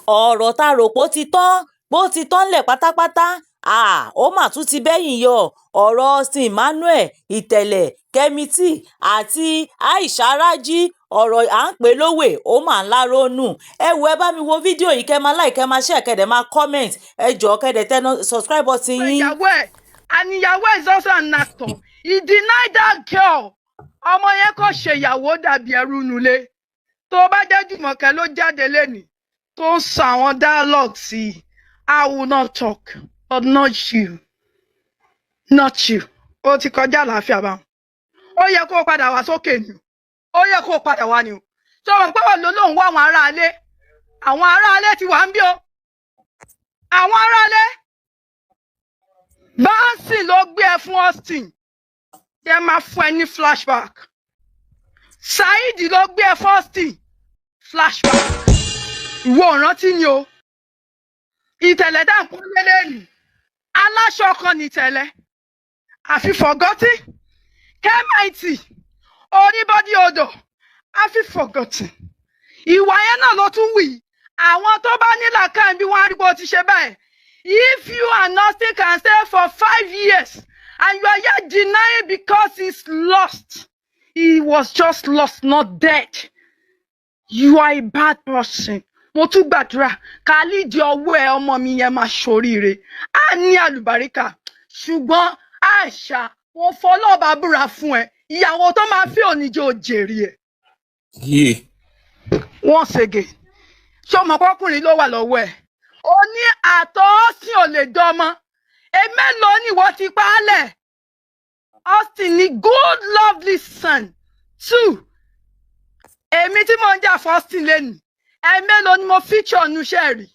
ọ̀rọ̀ tá rò pó ti tán bó ti tán lẹ̀ pátápátá ó mà tún ti bẹ́yìn yọ ọ̀rọ̀ Austin Emmanuel Itele Kẹ́mítì àti Aisha Raji ọ̀rọ̀ à ń pè lówè ó mà ń lárónù ẹ wo ẹ bá mi wo fídíò yìí kẹ́ máa like kẹ́ máa share kẹ́dẹ̀ máa comment ẹ jọ̀ọ́ kẹ́dẹ̀ tẹ́ subscribe button yín. And ìyàwó is also an actor. He denied that girl. Ọmọ yẹn kò ṣe ìyàwó dàbí ẹrú nulẹ̀. Tó bá jẹ́ Jùmọ̀kẹ́ ló jáde lẹ́nìí tó ń sọ àwọn dialogue sí i. I will not talk, but not you. Not you. Ó ti kọjá àlàáfíà bá. Ó yẹ kó padà wá sókè ni. Ó yẹ kó padà wá ni o. Sọ̀rọ̀ pé wọ́n ló ń wá àwọn aráalé. Àwọn aráalé ti wà ń bí o. Àwọn aráalé. Báńsì ló gbé ẹ fún Austin. Yẹ máa fún ẹ ní flashback. Saheed ló gbé ẹ fún Austin. Flashback. Ìwọ ìrántí ni o. Ìtẹ̀lẹ̀ dá ń pọ́n lélẹ̀ nì. Aláṣọ kan ní Ìtẹ̀lẹ̀. Àfi forgotten. Kẹ́mẹ́ǹtì. Oníbọ́dí odò. Àfi forgotten. Ìwà yẹn náà ló tún wì. Àwọn tó bá ní làákàyè bí wọ́n á rí bó ti ṣe báyìí. If you and Austin can stay for 5 years and you are yet denying because he's lost, he was just lost, not dead. You are a bad person. Mo tún gbàdúrà ká lídìí ọwọ́ ẹ ọmọ mi yẹn máa ṣoríire. A ní àlùbáríkà. Ṣùgbọ́n Aisha, wọ́n fọlọ́ọ̀bà búra fún ẹ. Ìyàwó tó máa fi oníjó jèrè ẹ. Once again. Ṣé ọmọ ọkùnrin ló wà lọ́wọ́ ẹ? Ó ní àtọ̀ Austin ò lè dọ́mọ. Èmélòó ni wọ́n ti pa á lẹ̀? Austin ní good lovely son. 2. Èmi tí mo ń jà fún Austin lẹ́nu. Èmélòó ni mo feature nu iṣẹ́ rí.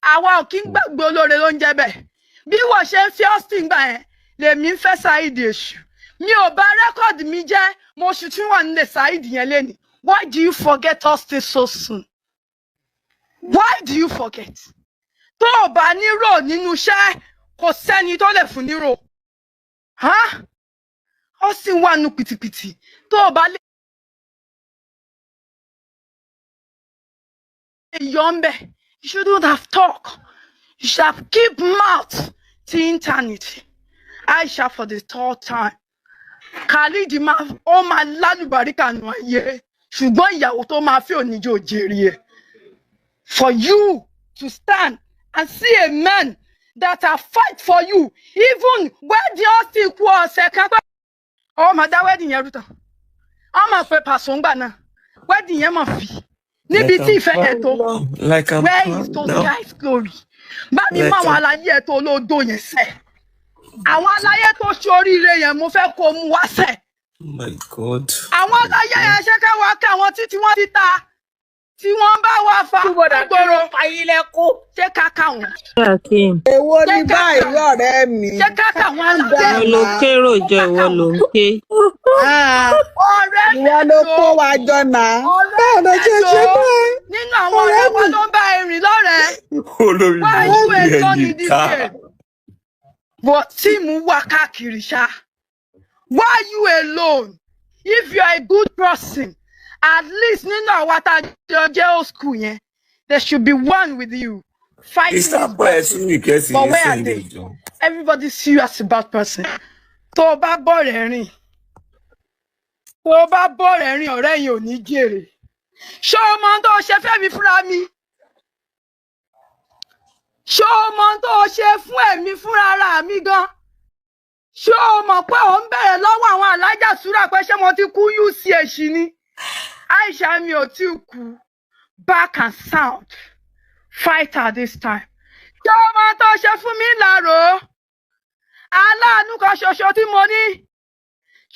Àwa ò kí ń gbàgbé olóore ló ń jẹ́ bẹ́ẹ̀. Bí wọ́n ṣe ń fi Austin gbà yẹn, lèmi ń fẹ́ Saheed èṣù. Mi ò bá rẹ́kọ̀dì mi jẹ́, mo ṣì tún wà nílé Saheed yẹn lẹ́nu. Why do you forget Austin so soon? Why do you forget? Tó o bá nírò nínú iṣẹ́ kò sẹ́ni tó lè fún nírò. Ó sì wà nù pìtìpìtì. Tó o bá lè yọ ń bẹ̀, you shouldn't have talk. You should have keep mouth to eternity. Aisha for the 3rd time. Khalid ó máa lálùbáríkà nù ayé. Ṣùgbọ́n ìyàwó tó máa fi oníjó jèrè ẹ̀. For you to stand and see a man that will fight for you, even when the Austin kú ọ̀sẹ̀ kan pé ọmọ dá wedding yẹn rú tán. Ọmọ pé pàṣọ ń gbà náà. Wedding yẹn mọ̀ fi. Níbi tí ìfẹ́ yẹn tó. Where is those guys' glory? Bá mi mọ àwọn aláyé ẹ̀ tó olódò yẹn sẹ́. Àwọn aláyé tó ṣe oríire yẹn mo fẹ́ kó mu wá sẹ́. Oh my God. Àwọn aláyé yẹn ṣe ká wá ká àwọn títí wọ́n ti ta. Tí wọ́n bá wá fa gbòòrò fàyílẹ̀kùn ṣé káka wọn. Èwo ni báyìí ọ̀rẹ́ mi? Ṣé káka wọn ń bẹ̀? Ìwọ ló kérò jọ ìwọ ló ń ké. Ọ̀rẹ́ mi Ìwọ ló kó wa jọ náà. Báwo ló ṣe ṣe bẹ́ẹ̀? Nínú àwọn ọ̀rẹ́ wọn ló ń bá erin lọ́rẹ̀ẹ́. Olórí Why you burúkú a son yẹn in this ká. game? But tíìmù wà káàkiri ṣá. Why you alone? If you are a good person, at least nínú àwọn àtàjọ old school yẹn, there should be one with you fighting this battle. But where are they? Everybody see you as a bad person. Tó o bá bọ̀rẹ̀ rìn, ọ̀rẹ́ yìí ò ní jèrè. Ṣé o mọ ohun tó ṣe fẹ́ mi fúnra mi? Ṣé o mọ ohun tó ṣe fún ẹ̀mí fúnra ara mi gan? Ṣé o mọ̀ pé ò ń bẹ̀rẹ̀ lọ́wọ́ àwọn alájà súrà pé ṣé mo ti kú UCH ni? Aisha mi ò tí kú. Back and sound. Fighter this time. Ṣé o mọ ohun tó ṣe fún mi láàrò? Aláàánú kan ṣoṣo tí mo ní.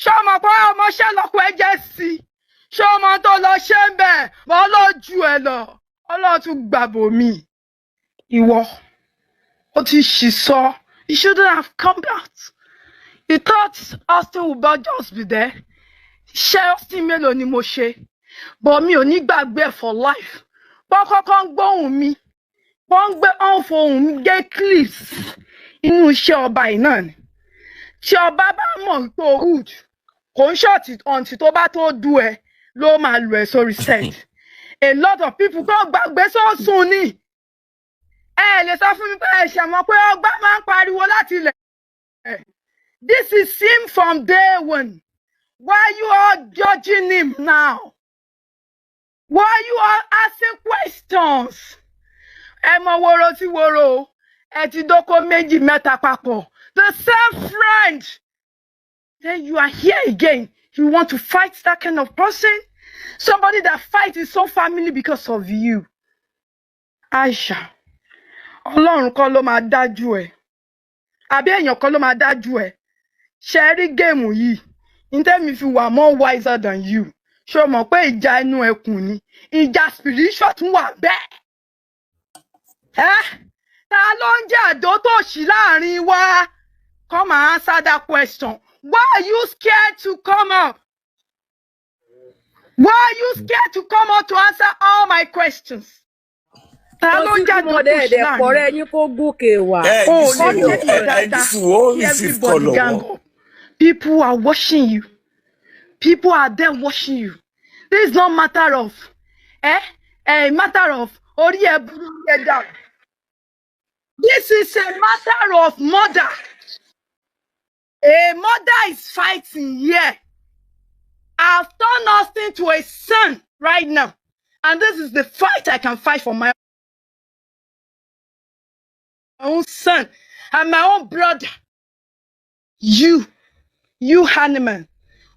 Ṣé o mọ̀ pé ọmọọṣẹ́ lọ́kọ̀ ẹ jẹ́ sí i? Ṣé o mọ tó lọ ṣe ń bẹ̀? Mo lójú ẹ lọ. Ọlọ́run tún gbàbò mi. Ìwọ. Ó ti ṣì sọ. You shouldn't have come out. You thought Austin would just be there. Ṣé Austin mélòó ni mo ṣe? But mi ò ní gbàgbé ẹ̀ for life. Wọ́n kọ́kọ́ ń gbóhùn mi. Wọ́n ń gbé ọ̀nfọ̀hùn mi gé clips. Inú iṣẹ́ ọba yìí náà ni. Tí ọba bá mọ̀ pé o rude, kò ń ṣọ̀tì ọ̀ǹtì tó bá tó dú ẹ ló máa lù ẹ́ sórí set. A lot of people kò gbàgbé sọ́sùn ni. lè sọ fún mi pé ẹ ṣe mọ̀ pé ọgbà máa ń pariwo láti ilẹ̀. This is him from day one. Why you all judging him now? Why you all asking questions? Ẹ mọ woro tí woro, ẹ ti dóko méjì mẹ́ta papọ̀. The same friend. Then you are here again. You want to fight that kind of person? Somebody that fights his own family because of you. Aisha, Ọlọ́run kọ́ ló máa dájú ẹ. Àbí èèyàn kọ́ ló máa dájú ẹ. Ṣé rí géèmù yìí? Ntẹ́mi fi wà more wiser than you. Ṣé o mọ̀ pé ìjà inú ẹkùn ni? Ìjà spiritual tún wà bẹ́ẹ̀. Ta ló ń jẹ́ àdó tó ṣì láàrin wa? Come and answer that question. Why are you scared to come up? Why are you scared to come up to answer all my questions? Ta ló ń jẹ́ àdó tó ṣì láàrin wa? People are watching you. People are there watching you. This is not matter of, matter of, this is a matter of murder. A mother is fighting here. I've turned Austin to a son right now. And this is the fight I can fight for my own son and my own brother. You animal,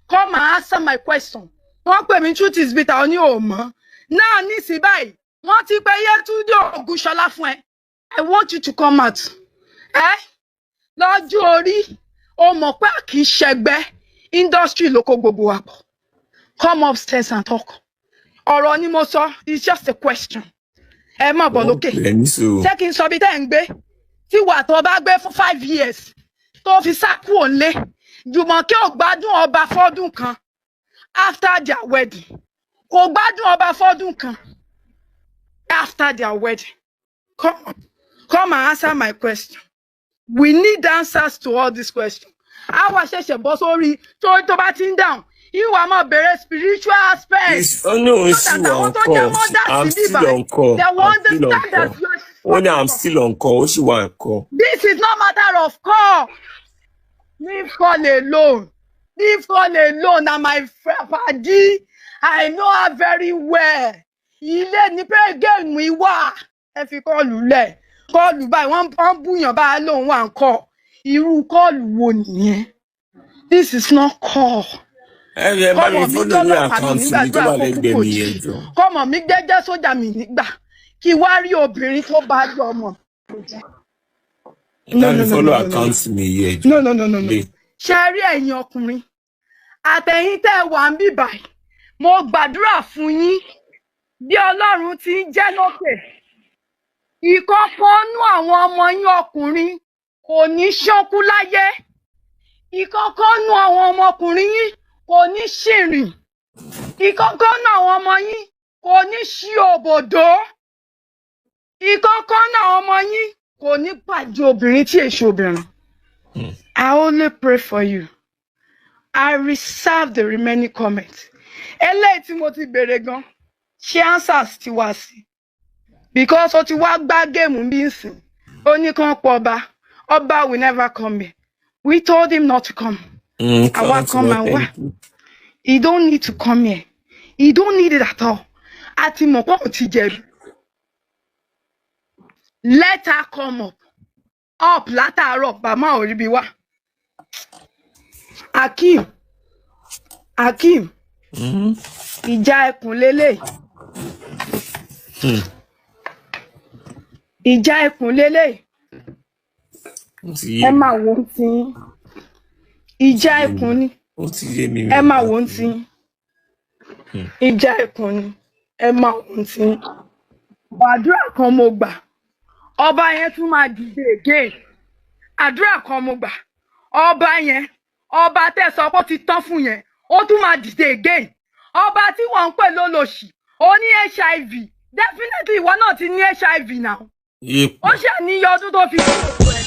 come and answer my question. Wọ́n pè mí truth is bitter ní òmò. Náà nísìnyí báyìí, wọ́n ti pè Yétúndé Ògúnṣọlá fún ẹ. I want you to come out. Lọ́jọ́ orí, o mọ̀ pé kì í ṣẹgbẹ́ industry ló kó gbogbo wa pọ̀. Come upstairs and talk. Ọ̀rọ̀ ni mo sọ, it's just a question. Ẹ má bọ̀ lókè. Ṣé kí n sọ bí tẹ́ ń gbé? Tí wà tó bá gbé fún 5 years, tó fi sá kúrò nílé. Jùmọ̀kẹ́ ò gbádùn ọba fọ́dún kan after their wedding. Kò gbádùn ọba fọ́dún kan after their wedding. Come and answer my question. We need answers to all these questions. Àwa ṣẹ̀ṣẹ̀ bọ́ sórí tó bá ti ń down. Ìwà máa bẹ̀rẹ̀ spiritual aspects. No, I'm still on call. I'm still on call. I'm still on call. She want call. This is not matter of call. Leave call alone. Leave call alone. And my friend, I know her very well. Ilé ní pé game mi wà. Ẹ fi kọ́ọ̀lù lẹ̀. Kọ́ọ̀lù báyìí wọ́n búyàn bá lóun wà ń kọ́. Irú kọ́ọ̀lù wo nìyẹn? This is not call. Kọ́mọ̀ mi tọ́lọ́pàá mi nígbàdúrà kó kúkú òjì. Kọ́mọ̀ mi jẹ́jẹ́ sójà mi nígbà. Kí wá rí obìnrin tó bá jọ ọmọ. No. Ṣé rí ẹ̀yin ọkùnrin? Àtẹ̀yin tẹ́ wà ń bí báyìí. Mo gbàdúrà fún yín bí Ọlọ́run ti ń jẹ́ lókè. Ìkọ̀kan nú àwọn ọmọ yín ọkùnrin kò ní ṣánkú láyé. Ìkọ̀kan nú àwọn ọmọkùnrin yín kò ní ṣìrìn. Ìkọ̀kan nú àwọn ọmọ yín kò ní ṣí òbòdó. Ìkọ̀kan nú àwọn ọmọ yín kò ní pàdé obìnrin tí èṣù obìnrin. I only pray for you. I reserve the remaining comments. Eléyìí tí mo ti bèrè gan, ṣé answers ti wá sí? Because ó ti wá gbá game bí nsìn. Ó ní kàn pọ̀ ọba. Ọba will never come here. We told him not to come. Àwa come and wá. He don't need to come here. He don't need it at all. Àti mọ̀ pé ó ti jẹ̀bi. Let her come up. Up látàárọ̀ bàmá ò rí bí wá. Akeem. Ìjà ẹkùn lélẹ̀. Ìjà ẹkùn lélẹ̀. Ẹ máa wò ó tí. Ìjà ẹkùn ni. Ẹ máa wò ó tí. Ìjà ẹkùn ni. Ẹ máa wò ó tí. Àdúrà kan mo gbà. Ọba yẹn tún máa dìde again. Àdúrà kan mo gbà. Ọba yẹn, ọba tẹ́ sọ pé ó ti tán fún yẹn, ó tún máa dìde again. Ọba tí wọ́n ń pè lólòṣì, ó ní HIV. Definitely ìwọ náà ti ní HIV now. Ó ṣe níye ọdún tó fi kúrò ẹ̀.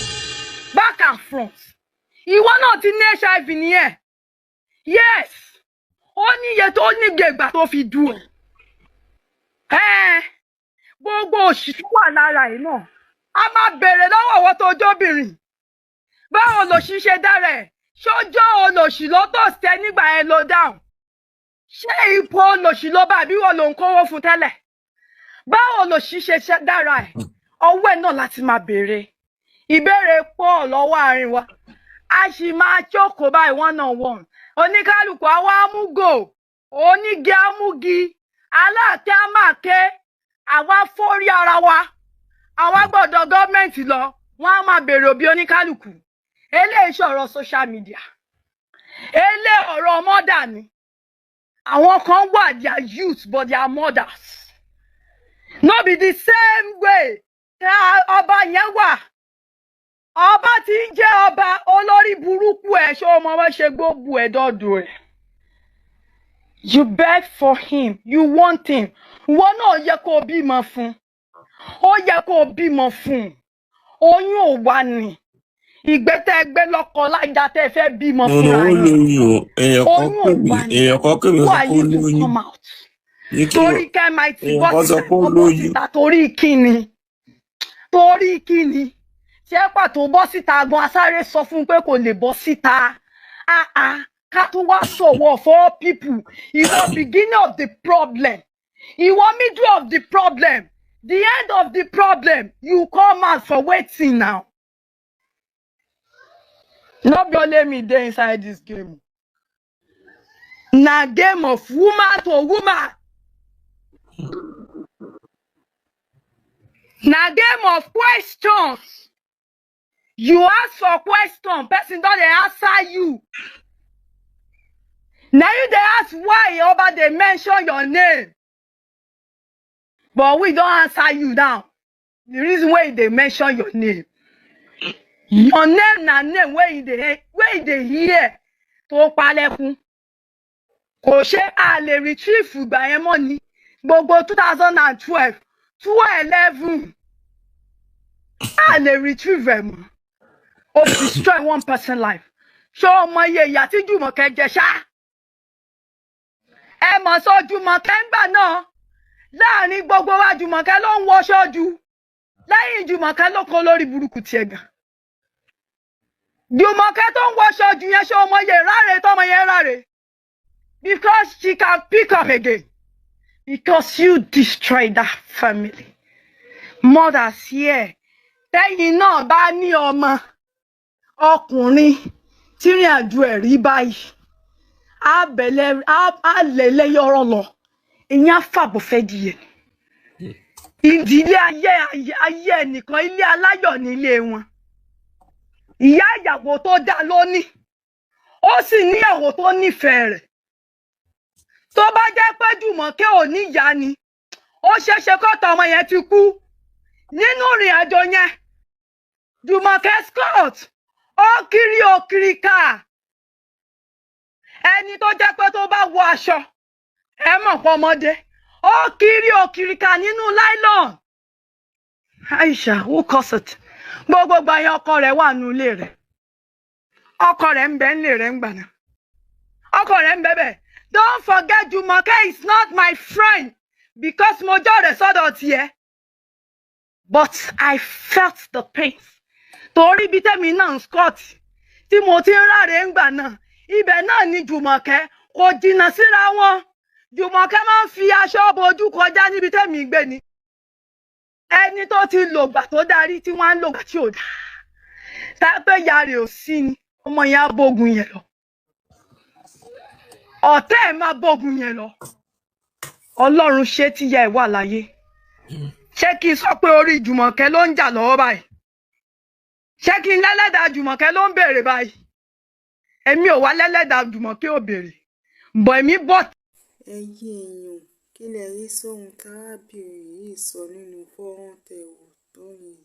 Back and front. Ìwọ náà ti ní HIV nìyẹn. Yes. Ó níye tó níye ìgbà tó fi dù ẹ̀. Gbogbo òṣì tó wà lára ẹ̀ náà. A máa bèrè lọ́wọ́ àwọn tó jóbìnrin. Báwo lòṣì ṣe dára ẹ̀? Ṣójọ́ olòṣì ló tó ṣe nígbà yẹn ló dáhùn? Ṣé ipò olòṣì ló bá àbí wọ́n ló ń kówó fún tẹ́lẹ̀? Báwo lòṣì ṣe dára ẹ̀? Ọwọ́ ẹ̀ náà láti máa bèrè. Ìbéèrè pọ̀ lọ́wọ́ àárín wa. A sì máa jókòó báyìí one on one. Oníkálùkù àwa amúgò, onígi amúgi, aláàkẹ́ àmàkẹ́, àwa fórí ara wa. Àwa gbọ́dọ̀ gọ́ọ̀mẹ̀ntì lọ, wọ́n á máa bèrè òbí oníkálùkù. Eléyìí ṣọ̀rọ̀ social media. Eléyìí ọ̀rọ̀ mọ́dà ni. Àwọn kan wà their youth but their mothers. No be the same way. Ọba yẹn wà. Ọba tí ń jẹ́ ọba olórí burúkú ẹ̀ ṣé o mọ wọ́n ṣe gbóbu ẹ̀ dọ́dọ̀ ẹ̀. You beg for him, you want him. Wọ́n náà yẹ kó bímọ fún. Ó yẹ kó bímọ fún. Oyún ò wá ní. Ìgbésẹ̀ ẹgbẹ́ lọ́kọ láìda tẹ́ fẹ́ bímọ fúnra yín. Oyún ò wá ní. Why you to come out? Torí kẹ́ máa ti bọ́ síta torí kíni. Torí kíni. Ṣé pàtó bọ́ síta gan asáré sọ fún pé kò lè bọ́ síta. Ká tún wá sọ̀wọ́ for all people. Ìwọ beginning of the problem. Ìwọ middle of the problem. The end of the problem. You come out for waiting now. No be only me dey inside this game. Na game of woman to woman. Na game of questions. You ask for question, person don dey answer you. Now you dey ask why Oba dey mention your name. But we don't answer you now. The reason why they mention your name. Your name na name where you dey hear to palekun. Kò ṣe a lè retrieve ìgbà yẹn mọ́ ni. Gbogbo 2012, 2011. A lè retrieve ẹ̀ mọ́. O destroy one person life. Ṣé o mọ iye ìyà tí Jùmọ̀kẹ́ jẹ ṣá? Ẹ mọ̀ sọ Jùmọ̀kẹ́ ń gbà náà. Láàrin gbogbo wa Jùmọ̀kẹ́ ló ń wọṣọ jù. Lẹ́yìn Jùmọ̀kẹ́ ló kó lórí burúkú tiẹ̀ gan. Jùmọ̀kẹ́ tó ń wọṣọ jù yẹn ṣé o mọ iye ráre tọmọ yẹn ráre? Because she can pick up again. Because you destroyed that family. Mothers here. Tẹ́yìn náà bá ní ọmọ ọkùnrin tí rìn àjò ẹ̀ rí báyìí. Á lẹ̀lẹ́ yọ̀rọ̀ lọ. Ìyẹn fàbọ̀ fẹ́ di yẹn. Ìdílé ayé ẹnìkan ilé aláyọ̀ nílé wọn. Ìyá ìyàwó tó dá lónìí. Ó sì níyàwó tó nífẹ̀ẹ́ rẹ̀. Tó bá jẹ́ pé Jùmọ̀kẹ́ ò ní ìyá ni, ó ṣeéṣe kọ́tà ọmọ yẹn ti kú. Nínú ìrìn àjò yẹn, Jùmọ̀kẹ́ Scott, ó kiri ká. Ẹni tó jẹ́ pé tó bá wọ aṣọ, ẹ mọ̀ pé ọmọdé. Ó kiri ká nínú nylon. Aisha, who caused it? Gbogbo gbayan ọkọ rẹ̀ wà nínú ilé rẹ̀. Ọkọ rẹ̀ ń bẹ nílé rẹ̀ ń gbà náà. Ọkọ rẹ̀ ń bẹ bẹ́ẹ̀. Don't forget Jùmọ̀kẹ́ is not my friend because mo jọ́ rẹ̀ sọ́dọ̀ tiẹ̀. But I felt the pain. Torí bí tèmi náà ń Scott tí mo ti ń ráre ń gbà náà. Ibẹ̀ náà ni Jùmọ̀kẹ́ kò jìnnà síra wọn. Jùmọ̀kẹ́ máa ń fi aṣọ bojú kọjá níbi tèmi gbé ni. Ẹni tó ti lògbà tó darí tí wọ́n á lògbà tí ò dá. Tápẹ́ ìyá rẹ̀ ò sí ni ọmọ yẹn á bógun yẹn lọ. Ọ̀tá ẹ̀ máa bógun yẹn lọ. Ọlọ́run ṣe tíya ẹ̀ wà láyé. Ṣé kí n sọ pé orí Jùmọ̀kẹ́ ló ń jà lọ́wọ́ báyìí? Ṣé kí n lẹ́lẹ́dàá Jùmọ̀kẹ́ ló ń béèrè báyìí? Èmi ò wá lẹ́lẹ́dàá Jùmọ̀kẹ́ ò béèrè. Bọ̀ èmi bọ̀. Ẹ̀yin èèyàn, kí lẹ rí sóhun tárábìnrin yìí sọ nínú fọ́nrán tẹ́ wò tó yẹn?